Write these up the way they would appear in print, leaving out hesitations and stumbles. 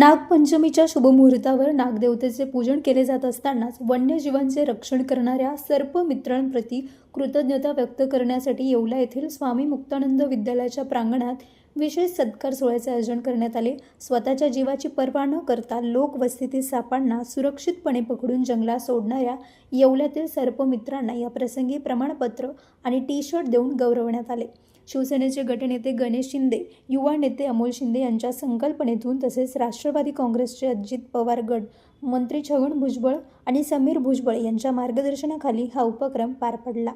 नागपंचमीच्या शुभमुहूर्तावर नागदेवतेचे पूजन केले जात असतानाच वन्यजीवांचे रक्षण करणाऱ्या सर्पमित्रांप्रती कृतज्ञता व्यक्त करण्यासाठी येवला येथील स्वामी मुक्तानंद विद्यालयाच्या प्रांगणात विशेष सत्कार सोहळ्याचे आयोजन करण्यात आले। स्वतःच्या जीवाची पर्वा न करता लोकवस्तीतील सापांना सुरक्षितपणे पकडून जंगलात सोडणाऱ्या येवल्यातील सर्पमित्रांना या प्रसंगी प्रमाणपत्र आणि टी-शर्ट देऊन गौरवण्यात आले। शिवसेनेचे गटनेते गणेश शिंदे, युवा नेते अमोल शिंदे यांच्या संकल्पनेतून तसेच राष्ट्रवादी काँग्रेसचे अजित पवार गट, मंत्री छगन भुजबळ आणि समीर भुजबळ यांच्या मार्गदर्शनाखाली हा उपक्रम पार पडला।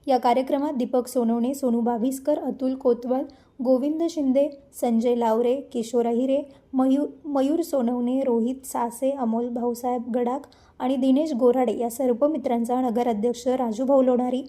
या कार्यक्रमात दीपक सोनवणे, सोनू भाविस्कर, अतुल कोतवाल, गोविंद शिंदे, संजय लावरे, किशोर अहिरे, मयूर सोनवणे, रोहित सासे, अमोल भाऊसाहेब गडाख आणि दिनेश गोराडे या सर्पमित्रांचा नगराध्यक्ष राजूभाऊ लोणारी,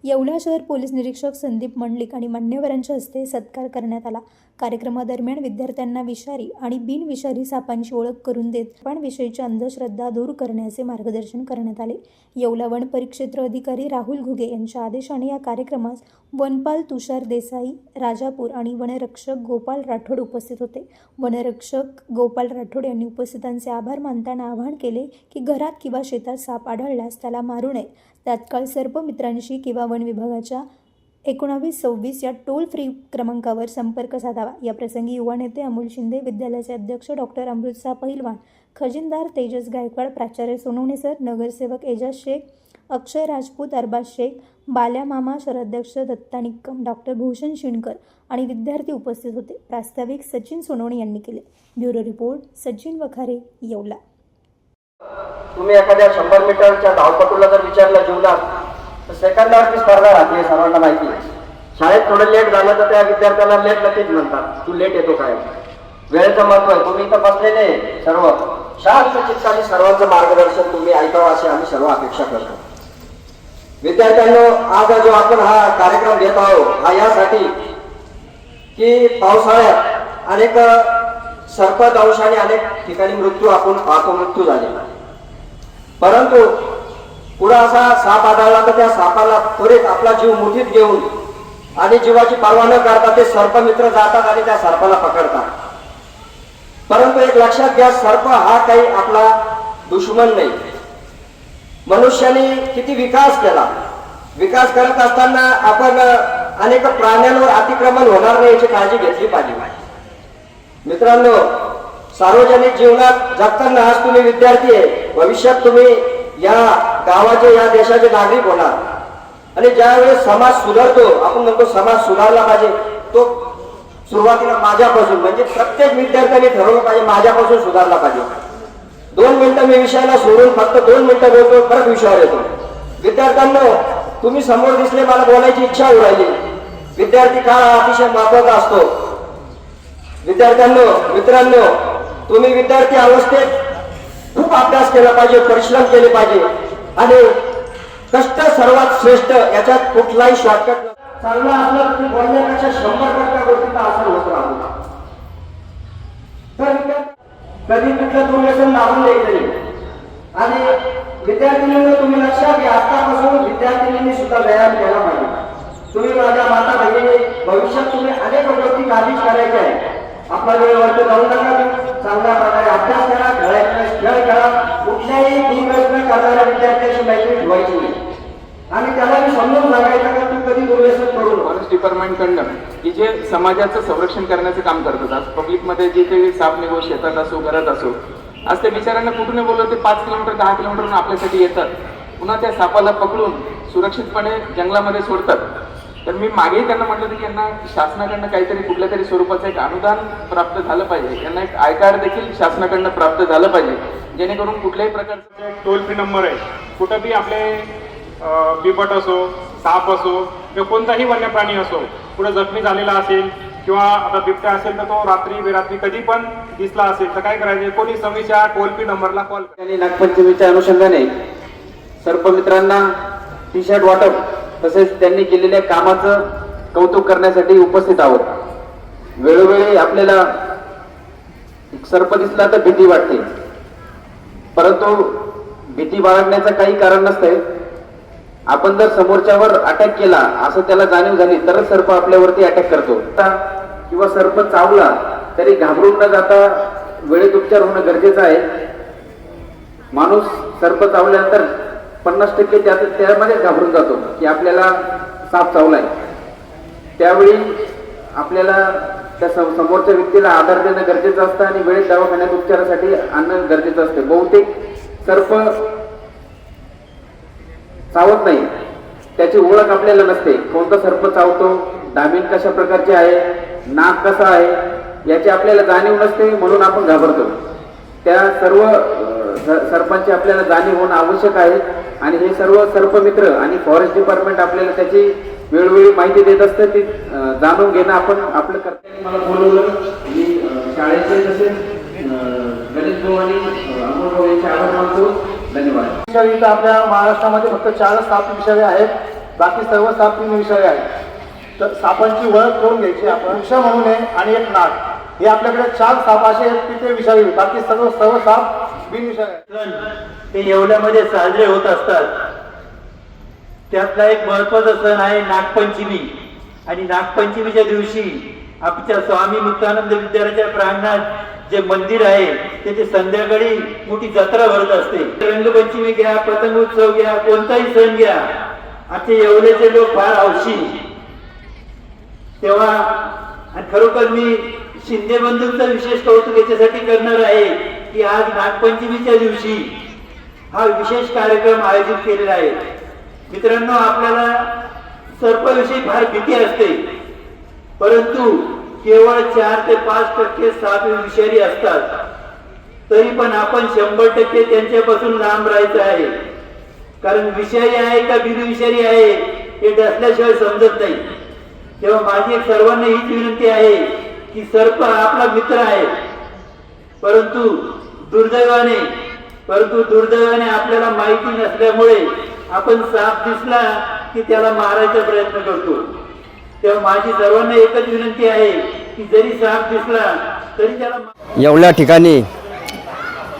येवला शहर पोलीस निरीक्षक संदीप मंडलिक आणि मान्यवरांच्या हस्ते सत्कार करण्यात आला। कार्यक्रमादरम्यान विद्यार्थ्यांना विषारी आणि बिनविषारी सापांची ओळख करून देत सापांविषयीची अंधश्रद्धा दूर करण्याचे मार्गदर्शन करण्यात आले। येवला वन परिक्षेत्र अधिकारी राहुल घुगे यांच्या आदेशाने या कार्यक्रमास वनपाल तुषार देसाई, राजापूर आणि वनरक्षक गोपाल राठोड उपस्थित होते। वनरक्षक गोपाल राठोड यांनी उपस्थितांचे आभार मानताना आवाहन केले की घरात किंवा शेतात साप आढळल्यास त्याला मारू नये। तात्काळ सर्पमित्रांशी किंवा वन विभागाच्या 1926 या टोल फ्री क्रमांकावर संपर्क साधावा। या प्रसंगी युवा नेते अमोल शिंदे, विद्यालयाचे अध्यक्ष डॉक्टर अमृतसा पहिलवान, खजिनदार तेजस गायकवाड, प्राचार्य सोनवणे सर, नगरसेवक एजाज शेख, अक्षय राजपूत, अरबाज शेख, बाल्या मामा, शहराध्यक्ष दत्ता निक्कम, डॉक्टर भूषण शिणकर आणि विद्यार्थी उपस्थित होते। प्रास्ताविक सचिन सोनवणे यांनी केले। Bureau report Sachin Wakhare, Yeola. तुम्ही एखाद्या 100 मीटरच्या धावपटूला जर विचारलं जीवनात तर सेकंदावरची स्पर्धा राहते, सर्वांना माहिती आहे। शाळेत थोडं लेट झालं तर त्या विद्यार्थ्याला लेट लगेच म्हणतात, तू लेट येतो काय। वेळेचं महत्व आहे। तुम्ही इथं बसलेले सर्व शांत चित्ताने सर्वांचं मार्गदर्शन तुम्ही ऐकावं अशी आम्ही सर्व अपेक्षा करतो। विद्यार्थ्यांनो, आज जो आपण हा कार्यक्रम घेत आहोत हा यासाठी की पावसाळ्यात अनेक सर्पदंशाने अनेक ठिकाणी मृत्यू आपण पाहतो, मृत्यू झालेला। परंतु पुढे असा साप आढळला तर त्या सापाला त्वरित आपला जीव मुठीत घेऊन आणि जीवाची पर्वा न करता ते सर्पमित्र जातात आणि त्या सर्पाला पकडतात। परंतु एक लक्षात घ्या, सर्प हा काही आपला दुश्मन नाही। मनुष्याने किती विकास केला, विकास करत असताना आपण अनेक प्राण्यांवर अतिक्रमण होणार नाही याची काळजी घेतली पाहिजे। मित्रांनो, सार्वजनिक जीवनात जगताना आज तुम्ही विद्यार्थी आहे, भविष्यात तुम्ही या गावाचे, या देशाचे नागरिक होणार। आणि ज्यावेळेस समाज सुधारतो, आपण म्हणतो समाज सुधारला पाहिजे, तो सुरुवातीला माझ्यापासून म्हणजे प्रत्येक विद्यार्थ्याने ठरवलं पाहिजे माझ्यापासून सुधारला पाहिजे। 2 मिनिटं मी विषयाला सोडून फक्त 2 मिनिटं बोलतो, परत विषयावर येतो। विद्यार्थ्यांनो, तुम्ही समोर दिसले, मला बोलायची इच्छा होऊ राहिली। विद्यार्थी काळ अतिशय महत्वाचा असतो। विद्यार्थ्यांनो, मित्रांनो, तुम्ही विद्यार्थी अवस्थेत खूप अभ्यास केला पाहिजे, परिश्रम केले पाहिजे आणि कष्ट सर्वात श्रेष्ठ, याच्यात कुठलाही शॉर्टकट चांगला असलं तर बोलण्यापेक्षा 100% गोष्टीचा असर होत राहतो। तर कधी कुठलं दुर्व्यसन लागून द्यायचं नाही। आणि विद्यार्थ्यांनी तुम्ही लक्षात घ्या, आतापासून विद्यार्थिनींनी सुद्धा व्यायाम केला पाहिजे। तुम्ही माझ्या माता बहिणी, भविष्यात तुम्ही अनेक गोष्टी काळजी करायच्या आहे। आपला वेळेवरती जाऊ नका, चांगल्या प्रकारे अभ्यास करा, खेळ खेळा, कुठल्याही दुर्व्यसन करणाऱ्या विद्यार्थ्यांची मैत्री ठेवायची नाही। आणि त्याला मी समजून सांगायचं का तू कधी दुर्व्यसन करू नको। फॉरेस्ट डिपार्टमेंटकडनं की जे समाजाचं संरक्षण करण्याचं काम करतात, आज पब्लिकमध्ये जे काही साप निघो, शेतात असो, घरात असो, आज त्या बिचाऱ्यांना कुठून बोलवते 5 किलोमीटर 10 किलोमीटरहून आपल्यासाठी येतात, पुन्हा त्या सापाला पकडून सुरक्षितपणे जंगलामध्ये सोडतात। तर मी मागेही त्यांना म्हटलं होतं की यांना शासनाकडनं काहीतरी कुठल्या तरी स्वरूपाचं एक अनुदान प्राप्त झालं पाहिजे, यांना एक आय कार्ड देखील शासनाकडनं प्राप्त झालं पाहिजे, जेणेकरून कुठल्याही प्रकारचं एक टोल फ्री नंबर आहे। कुठं बी आपले बिबट असो, साप असो किंवा कोणताही वन्य प्राणी असो, कुठं जखमी झालेला असेल किंवा आता बिबट्या असेल तर तो रात्री बेरात्री कधी पण दिसला असेल तर काय करायचे, कोणी 26 टोल फ्री नंबरला कॉल आणि नागपंचमीच्या अनुषंगाने सर्पमित्रांना टी-शर्ट वाटप तसेच त्यांनी केलेल्या कामाचं कौतुक करण्यासाठी उपस्थित आहोत। वेळोवेळी आपल्याला सर्प दिसला तर भीती वाटते, परंतु भीती बाळगण्याचं काही कारण नसतंय। आपण जर समोरच्यावर अटॅक केला असं त्याला जाणीव झाली तरच सर्प आपल्यावरती अटॅक करतो। किंवा सर्प चावला तरी घाबरून न जाता वेळेत उपचार होणं गरजेचं आहे. माणूस सर्प चावल्यानंतर 50% त्यामध्ये घाबरून जातो की आपल्याला साप चावलाय. त्यावेळी आपल्याला त्या समोरच्या व्यक्तीला आधार देणं गरजेचं असतं आणि वेळेत दवाखान्यात उपचारासाठी आणणं गरजेचं असतं. बहुतेक सर्प चावत नाही, त्याची ओळख आपल्याला नसते. कोणता सर्प चावतो, दामिन कशा प्रकारचे आहे, नाक कसा आहे याची आपल्याला जाणीव नसते, म्हणून आपण घाबरतो. त्या सर्व सर्पांची आपल्याला जाणीव होणं आवश्यक आहे आणि हे सर्व सर्पमित्र आणि फॉरेस्ट डिपार्टमेंट आपल्याला त्याची वेळोवेळी माहिती देत असतं. ती जाणून घेणं आपण आपलं कर्तव्य. मला बोलवलं मी शाळेचे तसेच गणेश भाऊ आणि अमोल भाऊ यांचे आभार मानतो. धन्यवाद. इथं आपल्या महाराष्ट्रामध्ये फक्त 4 साप विषय आहेत, बाकी सर्व साप 3 विषय आहेत. तर सापांची ओळख करून घ्यायची आपण. वृक्ष म्हणून आहे आणि एक नाग, हे आपल्याकडे 4 साप असे आहेत की ते विषारी, बाकी सर्व साप बिनविषारी आहेत. ते येवल्यामध्ये साजरे होत असतात. त्यातला एक महत्वाचा सण आहे नागपंचमी. आणि नागपंचमीच्या दिवशी आमच्या स्वामी मुक्तानंद विद्यालयाच्या प्रांगणात जे मंदिर आहे त्याची संध्याकाळी मोठी जत्रा भरत असते. रंगपंचमी घ्या, पतंग उत्सव घ्या, कोणताही सण घ्या, आजचे येवल्याचे लोक फार हौशी. तेव्हा आणि खरोखर मी शिंदे बंधूंचा विशेष कौतुक याच्यासाठी करणार आहे की आज नागपंचमीच्या दिवशी हा विशेष कार्यक्रम आयोजित केलेला आहे. मित्रांनो, आपल्याला सर्पाविषयी फार भीती असते, परंतु केवळ 4 ते 5% साप विषारी असतात. तरी पण आपण 100% त्यांच्यापासून लांब राहायचं आहे. कारण विषारी आहे का बिनविषारी आहे हे डसल्याशिवाय समजत नाही. तेव्हा माझी एक सर्वांना हीच विनंती आहे की सर्प हा आपला मित्र आहे, परंतु दुर्दैवाने आपल्याला माहिती नसल्यामुळे आपण साप दिसला की त्याला मारायचा प्रयत्न करतो. तेव्हा माझी सर्वांना एकच विनंती आहे की जरी साप दिसला तरी त्याला. येवल्या ठिकाणी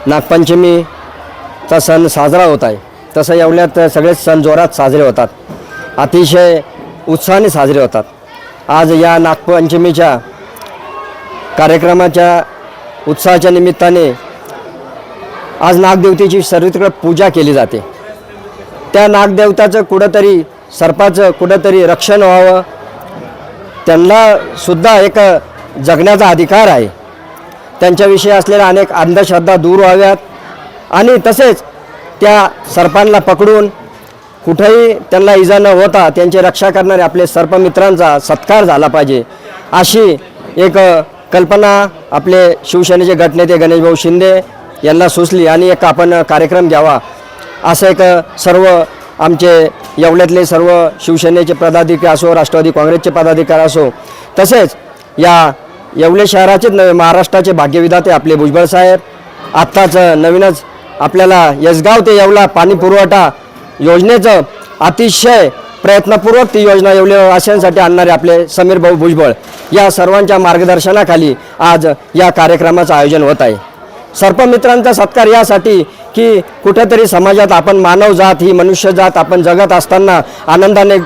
नागपंचमीचा सण साजरा होत आहे. तसं येवल्यात सगळे सण जोरात साजरे होतात, अतिशय उत्साहाने साजरे होतात. आज या नागपंचमीच्या कार्यक्रमाच्या उत्साहाच्या निमित्ताने आज नागदेवतेची सर्वत्र पूजा केली जाते. त्या नागदेवताचं कुठंतरी सर्पाचं कुठंतरी रक्षण व्हावं, त्यांना सुद्धा एक जगण्याचा अधिकार आहे. त्यांच्याविषयी असलेल्या अनेक अंधश्रद्धा दूर व्हाव्यात आणि तसेच त्या सर्पांना पकडून कुठेही त्यांना इजा न होता त्यांची रक्षा करणारे आपले सर्पमित्रांचा सत्कार झाला पाहिजे, अशी एक कल्पना आपले शिवसेनेचे गटनेते गणेशभाऊ शिंदे यांना सुचली आणि एक आपण कार्यक्रम घ्यावा असं एक सर्व आमचे येवल्यातले सर्व शिवसेनेचे पदाधिकारी असो, राष्ट्रवादी काँग्रेसचे पदाधिकारी असो, तसेच या येवले शहराचेच नव्हे महाराष्ट्राचे भाग्यविधाते आपले भुजबळ साहेब आत्ताच नवीनच आपल्याला यसगाव ते येवला पाणी पुरवठा योजनेचं अतिशय प्रयत्नपूर्वक ती योजना येवलेवासियांसाठी आणणारे आपले समीर भाऊ भुजबळ या सर्वांच्या मार्गदर्शनाखाली आज या कार्यक्रमाचं आयोजन होत आहे. सर्पमित्रांचा सत्कार यासाठी की कुठेतरी समाजात आपण मानव जात ही मनुष्य जात आपण जगत असताना आनंदाने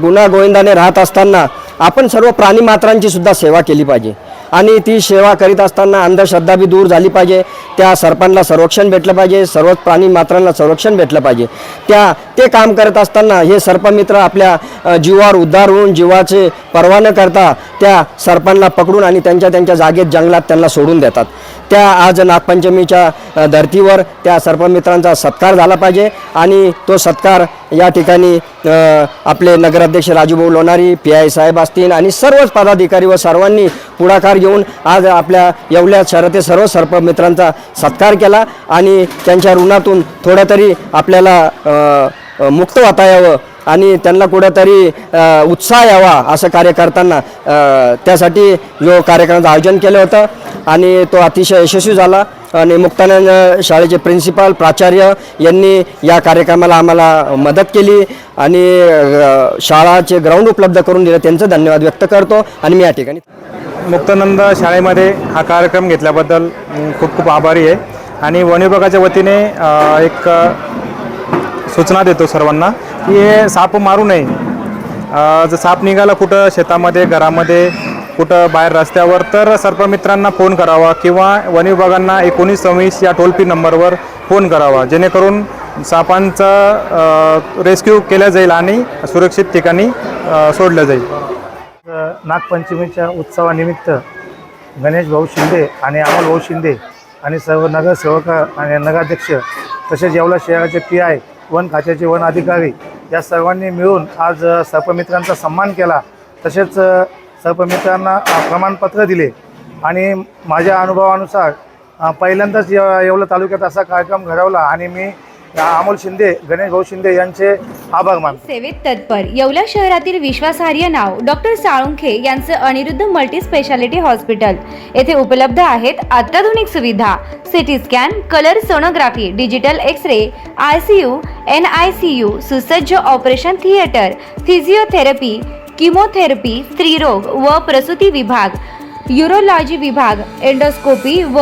गुण्यागोविंदाने राहत असताना आपण सर्व प्राणीमात्रांची सुद्धा सेवा केली पाहिजे आणि ती सेवा करीत असताना अंधश्रद्धा बी दूर झाली पाहिजे. त्या सर्पांना संरक्षण भेटलं पाहिजे, सर्वच प्राणीमात्रांना संरक्षण भेटलं पाहिजे. ते काम करत असताना हे सर्पमित्र आपल्या जीवावर उद्धार होऊन जीवाचे पर्वा न करता त्या सर्पांना पकडून आणि त्यांच्या जागेत जंगलात त्यांना सोडून देतात. त्या आज नागपंचमीच्या धर्तीवर त्या सर्पमित्रांचा सत्कार झाला पाहिजे आणि तो सत्कार या ठिकाणी आपले नगराध्यक्ष राजूभाऊ लोणारी, PI साहेब असतील आणि सर्वच पदाधिकारी व सर्वांनी पुढाकार घेऊन आज आपल्या येवल्या शहरातील सर्व सर्पमित्रांचा सत्कार केला आणि त्यांच्या ऋणातून थोडं तरी आपल्याला मुक्त होता यावं आणि त्यांना कुठंतरी उत्साह यावा असं कार्य करताना त्यासाठी जो कार्यक्रमाचं आयोजन केलं होतं आणि तो अतिशय यशस्वी झाला आणि मुक्तानंद शाळेचे प्रिन्सिपाल प्राचार्य यांनी या कार्यक्रमाला आम्हाला मदत केली आणि शाळाचे ग्राउंड उपलब्ध करून दिलं, त्यांचं धन्यवाद व्यक्त करतो आणि मी या ठिकाणी मुक्तानंद शाळेमध्ये हा कार्यक्रम घेतल्याबद्दल खूप खूप आभारी आहे आणि वन विभागाच्या वतीने एक सूचना देतो सर्वांना की हे साप मारू नये. जर साप निघाला कुठं शेतामध्ये घरामध्ये कुठं बाहेर रस्त्यावर तर सर्पमित्रांना फोन करावा किंवा वन विभागांना 1919 या टोल फ्री नंबरवर फोन करावा, जेणेकरून सापांचा रेस्क्यू केला जाईल आणि सुरक्षित ठिकाणी सोडलं जाईल. नागपंचमीच्या उत्सवानिमित्त गणेश भाऊ शिंदे आणि अमोल भाऊ शिंदे आणि सर्व नगरसेवक आणि नगराध्यक्ष तसेच येवला शहराचे PI, वन खात्याचे वन अधिकारी या सर्वांनी मिळून आज सर्पमित्रांचा सन्मान केला. तसेच सर्पमित्रांना प्रमाणपत्र दिले आणि माझ्या अनुभवानुसार पहिल्यांदाच येवला तालुक्यात असा कार्यक्रम घडवला आणि मी अमोल शिंदे, गणेश भाऊ शिंदे यांचे आभार मानतो. सेवेत तत्पर येवला शहरातील विश्वासार्ह नाव डॉक्टर साळुंखे यांचं अनिरुद्ध मल्टी स्पेशालिटी हॉस्पिटल येथे उपलब्ध आहेत अत्याधुनिक सुविधा, CT scan, colour sonography, digital X-ray, ICU, NICU, सुसज्ज ऑपरेशन थिएटर, फिजिओथेरपी, किमोथेरपी, स्त्रीरोग व प्रसूती विभाग, युरोलॉजी विभाग, एंडोस्कोपी व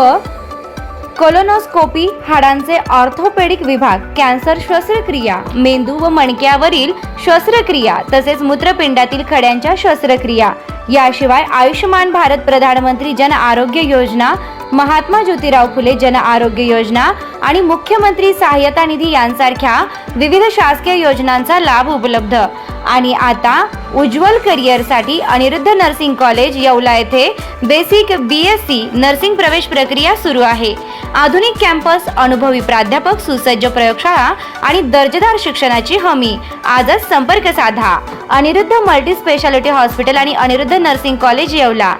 कोलोनोस्कोपी, हाडांचे ऑर्थोपेडिक विभाग, कॅन्सर शस्त्रक्रिया, मेंदू व मणक्यावरील शस्त्रक्रिया तसेच मूत्रपिंडातील खड्यांच्या शस्त्रक्रिया. याशिवाय आयुष्यमान भारत प्रधानमंत्री जन आरोग्य योजना, महात्मा ज्योतिराव फुले जन आरोग्य योजना आणि मुख्यमंत्री सहाय्यता निधी यांसारख्या विविध शासकीय योजनांचा लाभ उपलब्ध. आणि आता उज्ज्वल करिअरसाठी अनिरुद्ध नर्सिंग कॉलेज येवला येथे बेसिक BSc नर्सिंग प्रवेश प्रक्रिया सुरू आहे. आधुनिक कॅम्पस, अनुभवी प्राध्यापक, सुसज्ज प्रयोगशाळा आणि दर्जेदार शिक्षणाची हमी. आजच संपर्क साधा. अनिरुद्ध मल्टी स्पेशालिटी हॉस्पिटल आणि अनिरुद्ध नर्सिंग कॉलेज येवला.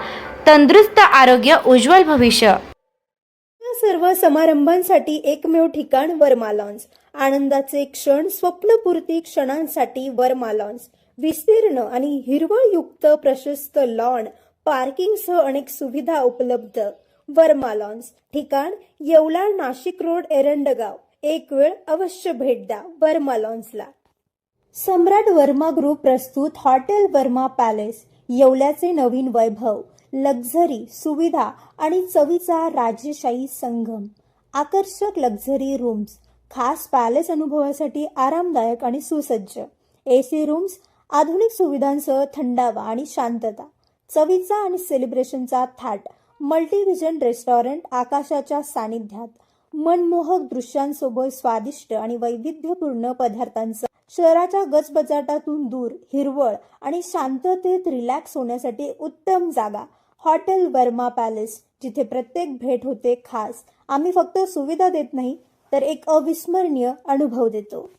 तंदुरुस्त आरोग्य, उज्ज्वल भविष्य. सर्व समारंभांसाठी एकमेव ठिकाण वर्मा लॉन्स. आनंदाचे क्षण, स्वप्नपूर्ती क्षणांसाठी वर्मा लॉन्स. विस्तीर्ण आणि हिरवळयुक्त प्रशस्त लॉन, पार्किंगसह अनेक सुविधा उपलब्ध. वर्मा लॉन्स. ठिकाण येवला, नाशिक रोड, एरंडगाव. एक वेळ अवश्य भेट द्या वर्मा लॉन्सला. सम्राट वर्मा ग्रुप प्रस्तुत हॉटेल वर्मा पॅलेस. येवल्याचे नवीन वैभव, लक्झरी, सुविधा आणि चवीचा राजेशाही संगम. आकर्षक लक्झरी रूम्स, खास पॅलेस अनुभवासाठी आरामदायक आणि सुसज्ज. AC रूम्स, आधुनिक सुविधांसह थंडावा आणि शांतता. चवीचा आणि सेलिब्रेशनचा थाट. मल्टीव्हिजन रेस्टॉरंट, आकाशाच्या सानिध्यात. मनमोहक दृश्यांसोबत स्वादिष्ट आणि वैविध्यपूर्ण पदार्थांचा. शहराच्या गजबजाटातून दूर, हिरवळ आणि शांततेत रिलॅक्स होण्यासाठी उत्तम जागा. हॉटेल वर्मा पॅलेस, जिथे प्रत्येक भेट होते खास. आम्ही फक्त सुविधा देत नाही तर एक अविस्मरणीय अनुभव देतो.